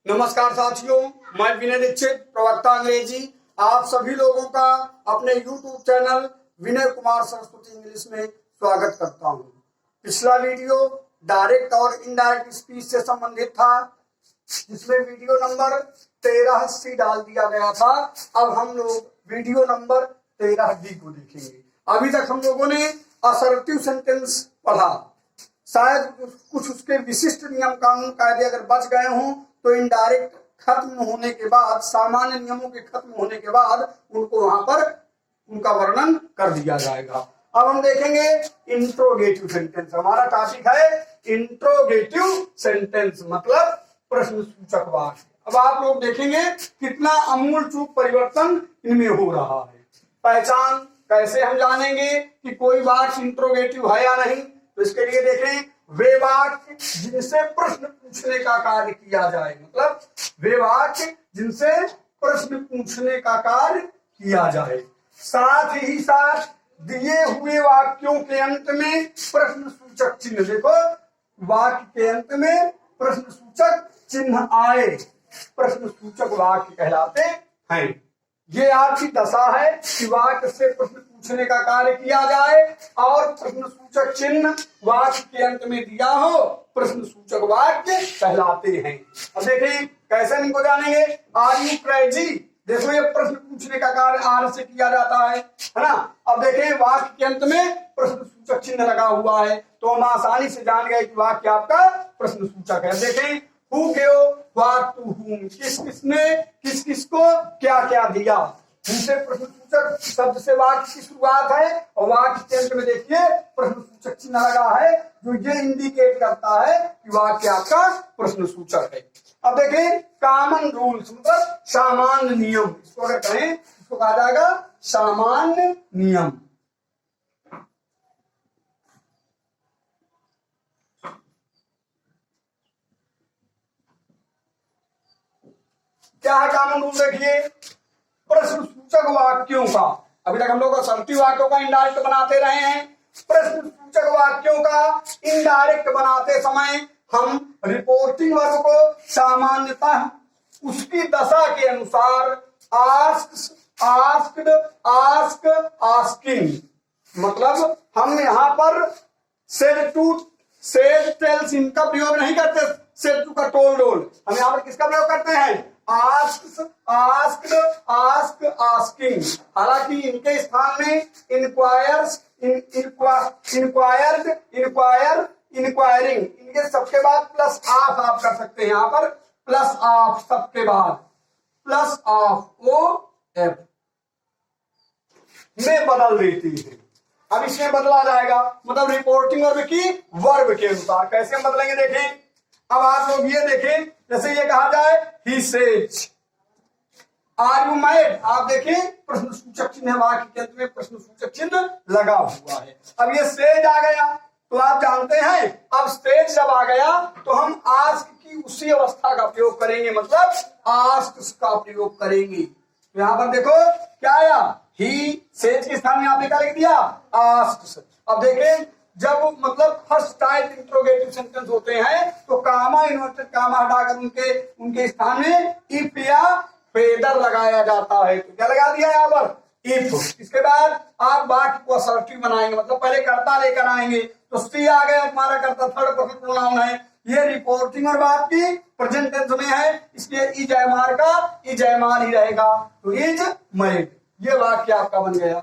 नमस्कार साथियों, मैं विनय दीक्षित, प्रवक्ता अंग्रेजी, आप सभी लोगों का अपने YouTube channel Vinay Kumar Saraswati English में स्वागत करता हूं। पिछला वीडियो डायरेक्ट और इनडायरेक्ट स्पीच से संबंधित था, जिसमें वीडियो नंबर 13C डाल दिया गया था। अब हम लोग वीडियो नंबर 13D को देखेंगे। अभी तक हम लोगों ने असर्टिव सेंटेंस पढ़ा, शायद कुछ उसके विशिष्ट नियम कानून कायदे अगर बच गए हों तो इनडायरेक्ट खत्म होने के बाद, सामान्य नियमों के खत्म होने के बाद उनको वहां पर उनका वर्णन कर दिया जाएगा। अब हम देखेंगे इंट्रोगेटिव सेंटेंस। हमारा टॉपिक है इंट्रोगेटिव सेंटेंस, मतलब प्रश्नसूचक वाक्य। अब आप लोग देखेंगे कितना अमूल चूक परिवर्तन इनमें हो रहा है। पहचान कैसे हम जानेंगे कि कोई वाक्य इंट्रोगेटिव है या नहीं? तो इसके लिए देखें, वे वाक्य जिनसे प्रश्न पूछने का कार्य किया जाए, मतलब वे वाक्य जिनसे प्रश्न पूछने का कार्य किया जाए। साथ ही साथ दिए हुए वाक्यों के अंत में प्रश्नसूचक चिन्ह, देखो वाक्य के अंत में प्रश्नसूचक चिन्ह आए, प्रश्नसूचक वाक्य कहलाते हैं। ये आपकी दशा है कि वाक्य से प्रश्न पूछने का कार्य किया जाए और प्रश्नसूचक चिन्ह वाक्य के अंत में दिया हो, प्रश्नसूचक वाक्य कहलाते हैं। अब देखिए कैसे इनको जानेंगे। आर यू क्रेजी, देखो ये प्रश्न पूछने का कार्य आर से किया जाता है ना। अब देखें वाक्य के अंत में प्रश्नसूचक चिन्ह लगा हुआ है, तो हम आसानी से जान गए कि वाक्य आपका प्रश्नसूचक है। देखें Who gave what to whom, किस किसने किस किस को क्या क्या दिया। इनसे प्रश्नसूचक शब्द से वाक्य की शुरुआत है और वाक्य के अंत में देखिए प्रश्नसूचक चिन्ह लगा है, जो ये इंडिकेट करता है कि वाक्य आपका प्रश्नसूचक है। अब देखें कॉमन रूल्स, मतलब सामान्य नियम, इसको अगर कहें इसको कहा जाएगा सामान्य नियम। क्या है कॉमन रूल? देखिए प्रश्नसूचक वाक्यों का, अभी तक हम लोग असर्टिव वाक्यों का इनडायरेक्ट बनाते रहे हैं। प्रश्नसूचक वाक्यों का इनडायरेक्ट बनाते समय हम रिपोर्टिंग वर्ब को सामान्यतः उसकी दशा के अनुसार आस्क, आस्क्ड, आस्क, आस्किंग, मतलब हम यहाँ पर सेड टू, सेड, टेल्स इनका प्रयोग नहीं करते। सेड टू का टोल डोल, हम यहाँ पर किसका प्रयोग करते हैं? Ask, asked, ask, asking. हालांकि इनके स्थान में इंक्वायर्स, इंक्वायर्ड, इंक्वायर, इंक्वायरिंग, इनके सबके बाद प्लस ऑफ आप कर सकते हैं। यहाँ पर प्लस ऑफ सबके बाद प्लस ऑफ ओ एफ में बदल देती है। अब इसमें बदला जाएगा, मतलब रिपोर्टिंग वर्ब की वर्ब के अनुसार। कैसे हम बदलेंगे देखें। अब आप लोग ये देखें, जैसे ये कहा जाए he says, are you mad, आप देखें प्रश्नसूचक चिन्ह वाक्य के अंत में प्रश्नसूचक चिन्ह लगा हुआ है। अब ये सेज आ गया तो आप जानते हैं, अब सेज जब आ गया तो हम आस्क की उसी अवस्था का प्रयोग करेंगे, मतलब आस्क का प्रयोग करेंगे। तो यहां पर देखो क्या आया, ही सेज के स्थान में आपने क्या लिख दिया? आस्क। अब देखें जब मतलब फर्स्ट टाइप इंट्रोगेटिव सेंटेंस होते हैं तो कामा, इन्वर्टेड कामा हटाकर उनके स्थान में इफ या फेदर लगाया जाता है। तो क्या लगा दिया यहाँ पर? इफ। इसके बाद आप वाक्य को असर्टिव बनाएंगे, मतलब पहले कर्ता लेकर आएंगे। तो सी आ गया हमारा कर्ता, थर्ड पर्सन प्रोनाउन है। ये रिपोर्टिंग और बात की प्रेजेंट टेंस में है, इसलिए इज एमार का इज एमार ही रहेगा, तो इज मैरिड। ये वाक्य आपका बन गया।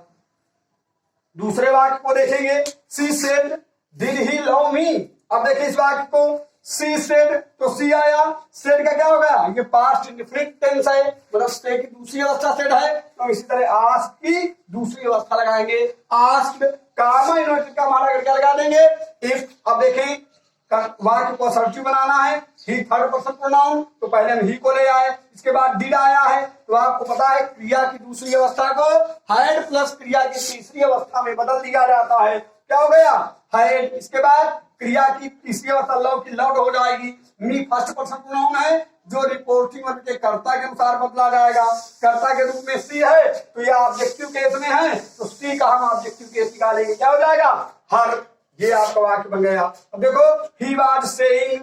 दूसरे वाक्य को देखेंगे, she said did he love me. अब देखिए इस वाक्य को, सी सेड तो सी आया, सेड का क्या हो गया? ये पास्ट इंडेफिनिट टेंस है, मतलब से की दूसरी अवस्था सेड है। तो इसी तरह आस्क की दूसरी अवस्था लगाएंगे, आस्क्ड, कामा इन्वर्टेड का हमारा करके लगा देंगे इफ। अब देखें वाक्य को असर्टिव बनाना है, ही थर्ड पर्सन प्रोनाउन, तो पहले हम ही को ले आए, इसके बाद डिड आया है। तो आपको पता है क्रिया की दूसरी अवस्था को हैड प्लस क्रिया की तीसरी अवस्था में बदल दिया जाता है। क्या हो गया? हैड। इसके बाद क्रिया की तीसरी अवस्था लव की लव्ड हो जाएगी। मी फर्स्ट पर्सन प्रोनाउन है, जो रिपोर्टिंग वर्ब के कर्ता के अनुसार बदला जाएगा। कर्ता के रूप में सी है तो यह ऑब्जेक्टिव केस में है, तो सी का हम ऑब्जेक्टिव केस निकालेंगे, क्या हो जाएगा? हर। ये आपका वाक्य बन गया। अब देखो, he was saying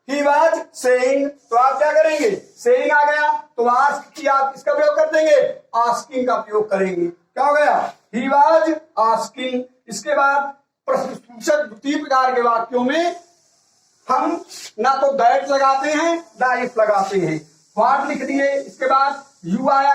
he was saying, तो आप क्या करेंगे, सेइंग आ गया तो आस्क की आप किसका प्रयोग कर देंगे, आस्किंग का प्रयोग करेंगे। क्या हो गया, ही वाज आस्किंग। इसके बाद प्रश्नसूचक द्वितीय प्रकार के वाक्यों में हम ना तो दैट लगाते हैं ना इफ लगाते हैं। व्हाट लिख दिए, इसके बाद यू आया,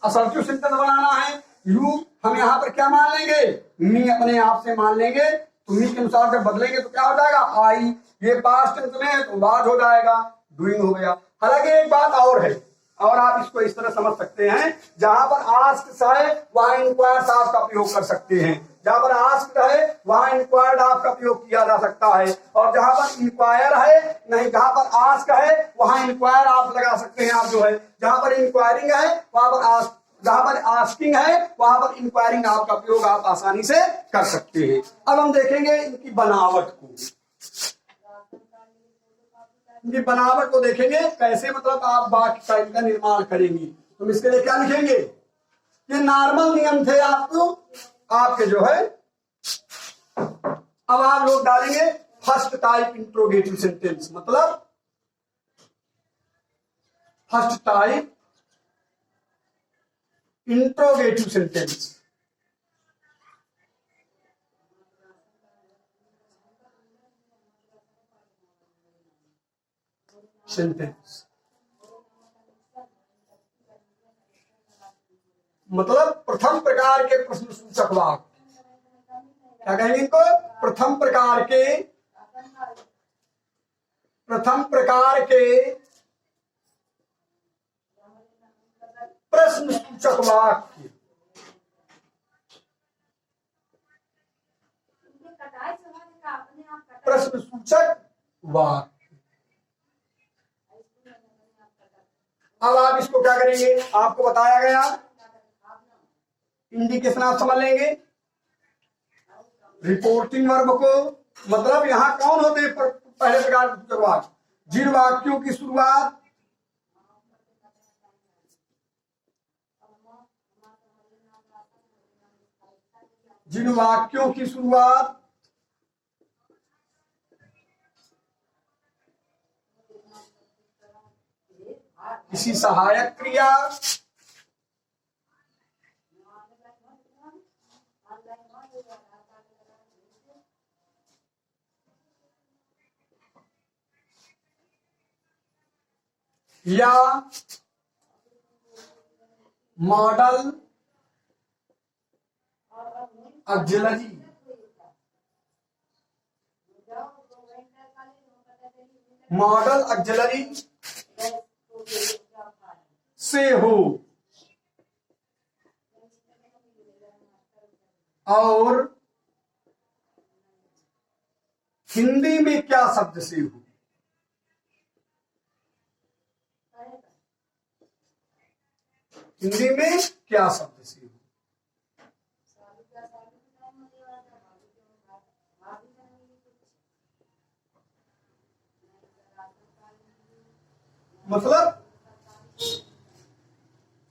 असर्टिव सेंटेंस बनाना है। यू हम यहाँ पर क्या मान लेंगे, मी अपने आप से मान लेंगे, तो मी के अनुसार जब बदलेंगे तो क्या हो जाएगा, आई। ये पास्ट टेंस में है तो वाज हो जाएगा, डूइंग हो गया। हालांकि एक बात और है, और आप इसको इस तरह समझ सकते हैं, जहां पर आस्क है वहां इंक्वायर्स ऑफ का प्रयोग कर सकते हैं, जहां पर आस्क है वहां इंक्वायर्ड ऑफ का प्रयोग किया जा सकता है, और जहां पर इंक्वायर है नहीं, जहां पर आस्क है वहां इंक्वायर ऑफ लगा सकते हैं आप जो है, जहां पर इंक्वायरिंग है वहां पर आस्क, जहां पर आस्किंग है वहां पर इंक्वायरिंग ऑफ का प्रयोग आप आसानी से कर सकते हैं। अब हम देखेंगे इनकी बनावट को, इनकी बनावट को देखेंगे कैसे, मतलब आप वाक्य का इनका निर्माण करेंगे। तो इसके लिए क्या लिखेंगे, ये नॉर्मल नियम थे आपको आपके जो है। अब आप लोग डालेंगे फर्स्ट टाइप इंट्रोगेटिव सेंटेंस, मतलब first type interrogative sentence. Sentence मतलब प्रथम प्रकार के प्रश्नसूचक वाक्य। क्या कहेंगे इनको, प्रथम प्रकार के प्रश्नसूचक वाक्य। प्रश्नसूचक वाक्य। अब आप इसको क्या करेंगे, आपको बताया गया इंडिकेशन आप समझ लेंगे। रिपोर्टिंग वर्ब को, मतलब यहां कौन होते हैं पहले प्रकार के वाक्य, जिन वाक्यों की शुरुआत किसी सहायक क्रिया या मॉडल ऑक्सिलरी से हो, और हिंदी में क्या शब्द से हो, हिंदी में क्या शब्द से हो। मतलब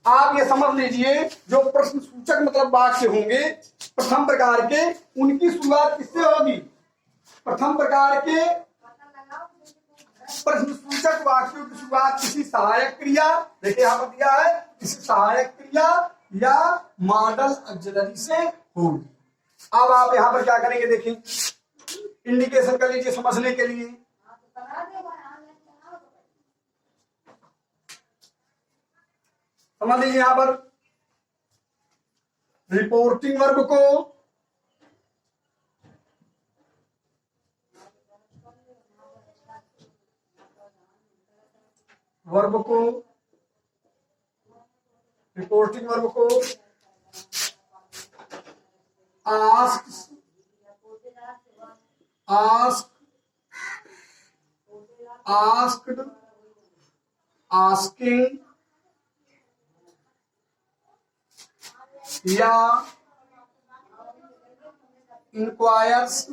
आप ये समझ लीजिए, जो प्रश्न सूचक मतलब वाक्य होंगे प्रथम प्रकार के, उनकी शुरुआत किससे होगी, प्रथम प्रकार के प्रश्न सूचक वाक्यों की शुरुआत किसी सहायक क्रिया, देखिए यहां पर दिया है, किसी सहायक क्रिया या मॉडल ऑक्सिलरी से होगी। अब आप यहां पर क्या करेंगे, देखिए इंडिकेशन कर लीजिए समझने के लिए। समझ लीजिए यहां पर रिपोर्टिंग वर्ब को रिपोर्टिंग वर्ब को आस्क्ड, आस्किंग या इंक्वायर्स,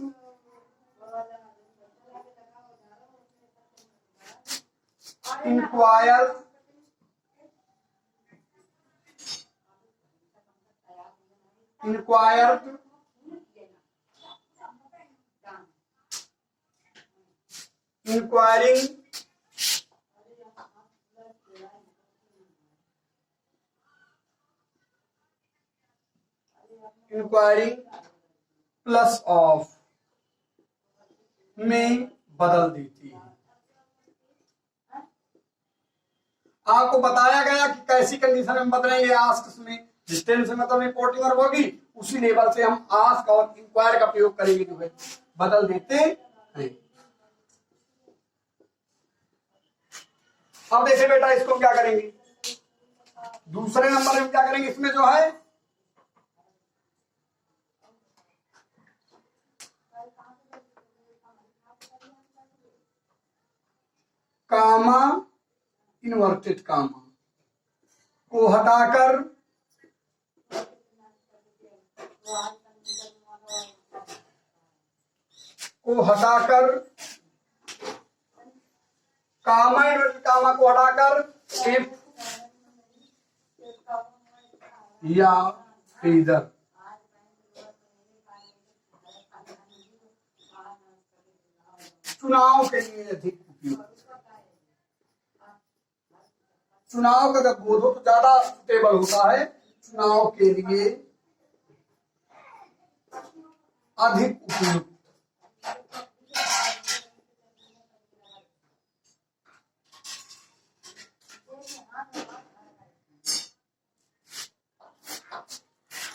इंक्वायरिंग प्लस ऑफ में बदल देती है। आपको बताया गया कि कैसी कंडीशन में बदलेंगे आस्क में, डिस्टेंस में मतलब रिपोर्टिंग वर्ब होगी, उसी लेवल से हम आस्क और इंक्वायर का प्रयोग करेंगे, जो है बदल देते हैं। अब देखिए बेटा, इसको क्या करेंगे, दूसरे नंबर में क्या करेंगे, इसमें जो है कामा, इन्वर्टेड कामा को हटाकर कामा, इन्वर्टेड कामा को हटाकर इफ या इधर चुनाव के लिए अधिक उपयुक्त। चुनाव का जब बोध हो तो ज्यादा सुटेबल होता है, चुनाव के लिए अधिक उपयुक्त।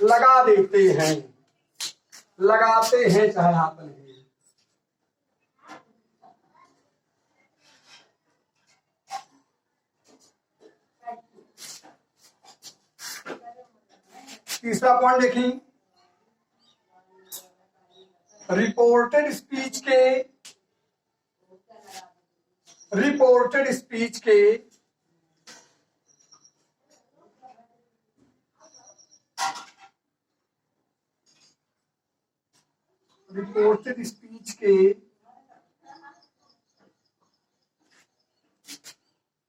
लगा देते हैं, लगाते हैं चाहे हाथ नहीं। तीसरा पॉइंट देखिए, रिपोर्टेड स्पीच के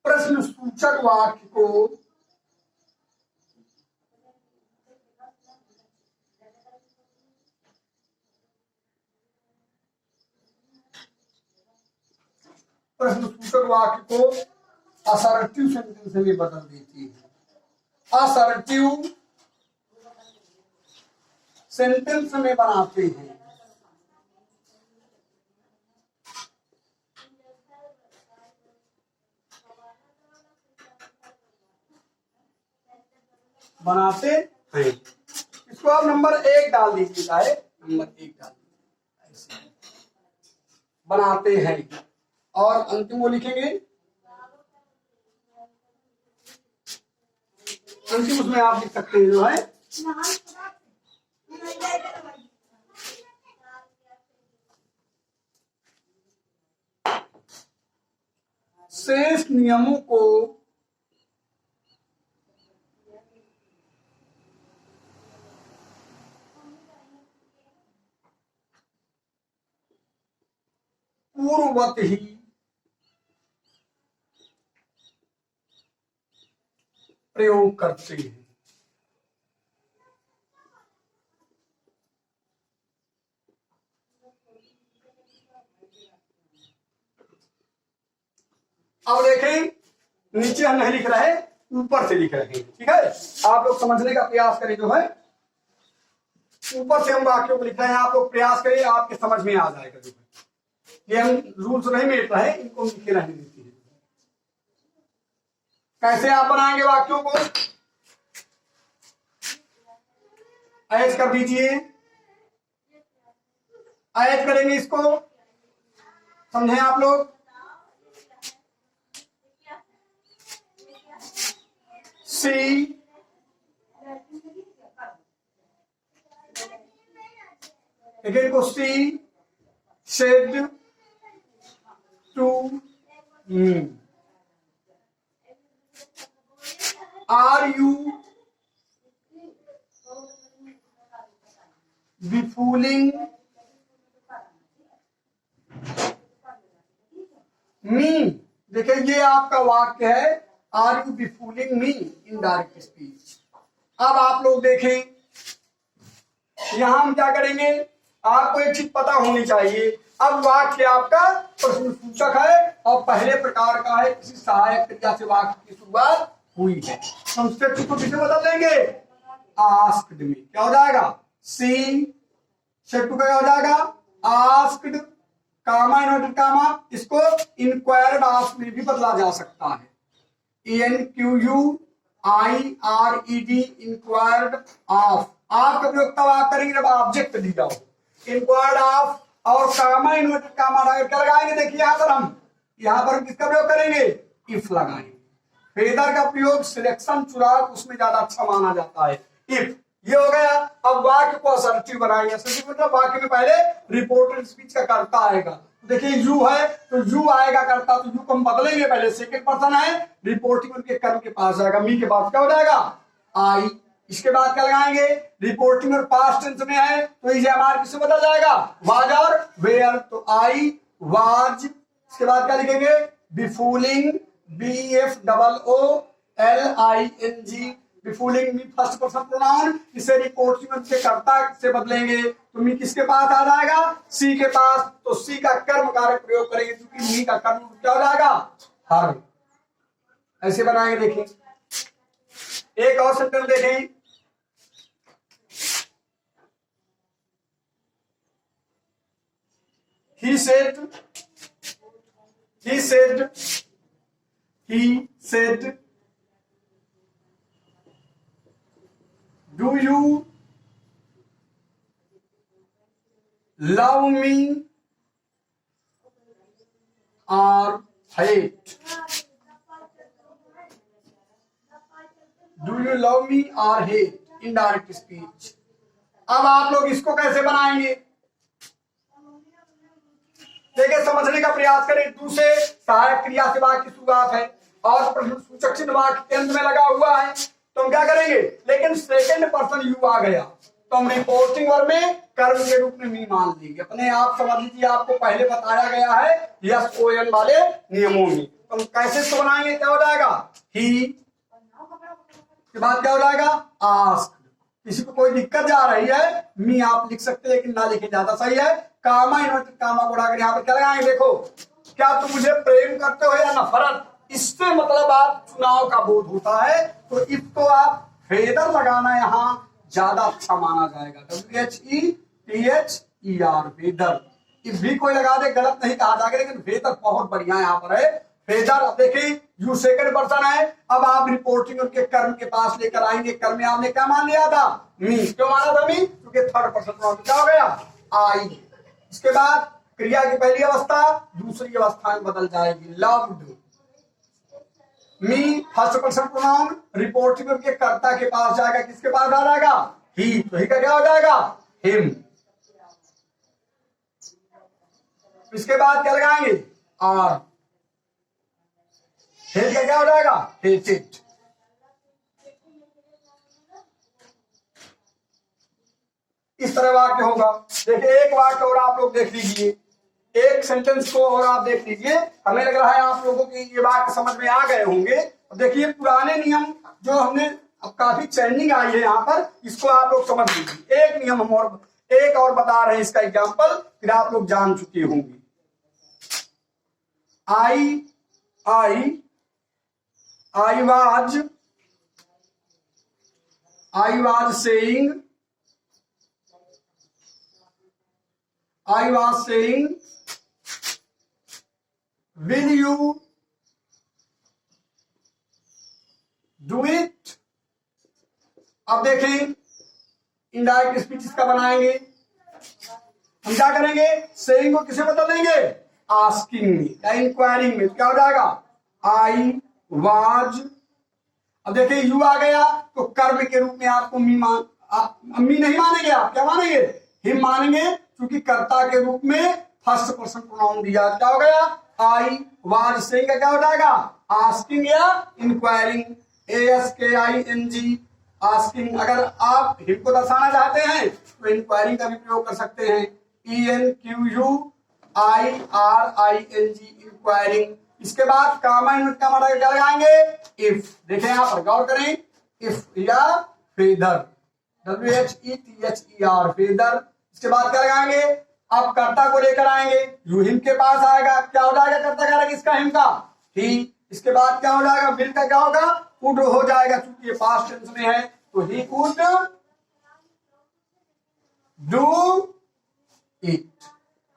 प्रश्न सूचक वाक्य को असर्टिव सेंटेंस में बदल देती है। असर्टिव सेंटेंस में बनाते हैं। इसको आप नंबर 1 डाल दीजिएगा, नंबर 1 डाल दीजिए, बनाते हैं। और अंतिम वो लिखेंगे, अंतिम उसमें आप लिख सकते हैं जो है शेष नियमों को पूर्ववत ही प्रयोग करते हैं। अब देखें, नीचे हम नहीं लिख रहे, ऊपर से लिख रहे हैं, ठीक है। आप लोग समझने का प्रयास करें, जो है ऊपर से हम वाक्यों को लिख रहे हैं, आप लोग प्रयास करिए, आपके समझ में आ जाएगा। जो है ये हम रूल्स नहीं मिल रहे, इनको लिखे रहने देते हैं। कैसे आप बनाएंगे वाक्यों को, ऐड कर दीजिए, ऐड करेंगे इसको, समझे आप लोग। सी अगेन को सी said to me, are you befooling me। देखिए ये आपका वाक्य है, are you befooling me in direct speech. अब आप लोग देखें, यहां हम क्या करेंगे, आपको एक चीज पता होनी चाहिए अब वाक्य आपका प्रश्न सूचक है और पहले प्रकार का है, किसी सहायक क्रिया से वाक्य की शुरुआत हुई है। हम स्टेप को किसे बदल देंगे, आस्क्ड में। क्या हो जाएगा, सी स्टेप टू का क्या हो जाएगा, आस्क्ड कामा इन्वर्टेड कामा, इसको इंक्वायर्ड ऑफ में भी बदला जा सकता है, ENQUIRED इंक्वायर्ड ऑफ। आप का प्रयोग तब आप करेंगे जब ऑब्जेक्ट दी जाओ, इंक्वायर्ड ऑफ और कामा इन्वर्टेड कामा क्या लगाएंगे, देखिए यहां पर हम किसका प्रयोग करेंगे, इफ लगाएंगे। फेदर का प्रयोग सिलेक्शन चुनाव उसमें ज्यादा अच्छा माना जाता है, इफ। ये हो गया। अब वाक्य को असर्टिव बनाएंगे। असर्टिव मतलब वाक्य में पहले रिपोर्टेड स्पीच का कर्ता आएगा। देखिए यू है तो यू आएगा करता, तो यू को हम बदलेंगे, पहले सेकंड पर्सन है, रिपोर्टिंग उनके कर्म के पास जाएगा, मी के पास क्या हो जाएगा, आई। इसके बाद क्या लगाएंगे, रिपोर्टिंग और पास्ट टेंस में है तो इज एमआर किससे बदल जाएगा, वाज और वेयर, तो आई वाज। इसके बाद क्या लिखेंगे, बिफूलिंग, BFOOLING, बिफूलिंग मी फर्स्ट पर्सन प्रोनाउन, इसे रिपोर्टिंग के कर्ता से बदलेंगे तो मी किसके पास आ जाएगा, सी के पास, तो सी का कर्म कारक प्रयोग करेंगे क्योंकि मी का कर्म क्या हो जाएगा, हर। ऐसे बनाएंगे। देखिए एक और सेंटेंस देखें, he said do you love me or hate, do you love me or hate, indirect speech. अब आप लोग इसको कैसे बनाएंगे, देखिए समझने का प्रयास करें। दूसरे सहायक क्रिया से वाक्य की शुरुआत है और प्रश्न सूचक चिन्ह वाक्य के अंत में लगा हुआ है, तो हम क्या करेंगे, लेकिन सेकंड पर्सन यू आ गया तो हम रिपोर्टिंग वर्ब में कर्म के रूप में मी मान लेंगे। अपने आप समझ लीजिए, आपको पहले बताया गया है SON वाले नियमों में। तो हम कैसे इसको बनाएंगे, क्या हो जाएगा, ही के बाद क्या हो जाएगा, आस्क्ड। किसी को कोई दिक्कत जा रही है, मी आप लिख सकते हैं लेकिन ना लिखे ज्यादा सही है। कामा इन्वर्टेड कामा को उड़ाकर यहाँ पर क्या लगाएंगे, देखो, क्या तुम मुझे प्रेम करते हो या नफरत, इससे मतलब आप चुनाव का बोध होता है, तो इफ तो आप फेदर लगाना यहाँ ज्यादा अच्छा माना जाएगा, WHETHER फेदर। इफ भी कोई लगा दे गलत नहीं कहा जाएगा, लेकिन फेदर बहुत बढ़िया यहाँ पर है, फेदर। अब देखिए यू सेकंड पर्सन है, अब आप रिपोर्टिंग उनके कर्म के पास लेकर आएंगे। कर्म में आपने क्या मान लिया था, मी। क्यों माना था मी, क्योंकि थर्ड पर्सन क्या हो गया, आई। इसके बाद क्रिया की पहली अवस्था दूसरी अवस्था में बदल जाएगी, लव्ड। मी फर्स्ट पर्सन प्रोनाउन, रिपोर्टिंग के कर्ता के पास जाएगा, किसके पास आ जाएगा, ही, तो ही का क्या हो जाएगा, हिम। इसके बाद क्या लगाएंगे, आर। हेट का क्या हो जाएगा, हेटेड। इस तरह वाक्य होगा। देखिए एक वाक्य और आप लोग देख लीजिए, एक सेंटेंस को और आप देख लीजिए। हमें लग रहा है आप लोगों की ये वाक्य समझ में आ गए होंगे। देखिए पुराने नियम जो हमने अब काफी चेंजिंग आई है यहाँ पर, इसको आप लोग समझ लीजिए। एक नियम हम और एक और बता रहे हैं, इसका एग्जाम्पल फिर आप लोग जान चुके होंगे। I was saying, will you do it? अब देखें इनडायरेक्ट स्पीच इसका बनाएंगे। हम क्या करेंगे, सेइंग को किसे बदल देंगे, आस्किंग में या इंक्वायरिंग में, क्या हो जाएगा, आई वाज। अब देखिए यू आ गया तो कर्म के रूप में आपको मी नहीं मानेंगे, आप क्या मानेंगे, हिम मानेंगे, क्योंकि कर्ता के रूप में फर्स्ट पर्सन प्रोनाउन दिया। क्या हो गया, आई वाज सेइंग का क्या हो जाएगा, आस्किंग या इंक्वायरिंग, ASKING आस्किंग। अगर आप हिम को दर्शाना चाहते हैं तो इंक्वायरिंग का भी प्रयोग कर सकते हैं, ENQUIRING इंक्वायरिंग। इसके बाद कामा इन्वर्ट का मतलब क्या लगाएंगे, इफ। देखें यहां पर गौर करें, इफ या फेदर, WHETHER फेदर। इसके बाद क्या लगाएंगे, अब कर्ता को लेकर आएंगे, यू हिम के पास आएगा, क्या हो जाएगा कर्ता कारक इसका हिम का ही। इसके बाद क्या हो जाएगा, विल का क्या होगा, कुड हो जाएगा, क्योंकि ये पास्ट टेंस में है तो ही कुड डू इट।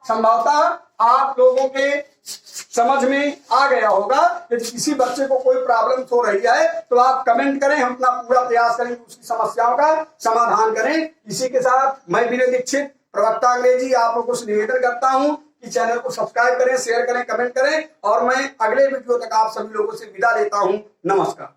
संभवतः आप लोगों के समझ में आ गया होगा। यदि किसी बच्चे को कोई प्रॉब्लम हो रही है तो आप कमेंट करें, हम अपना पूरा प्रयास करेंगे उसकी समस्याओं का समाधान करें। इसी के साथ मैं विनय दीक्षित प्रवक्ता अंग्रेजी आप लोगों से निवेदन करता हूं कि चैनल को सब्सक्राइब करें, शेयर करें, कमेंट करें और मैं अगले वीडियो तक आप सभी लोगों से विदा लेता हूं। नमस्कार।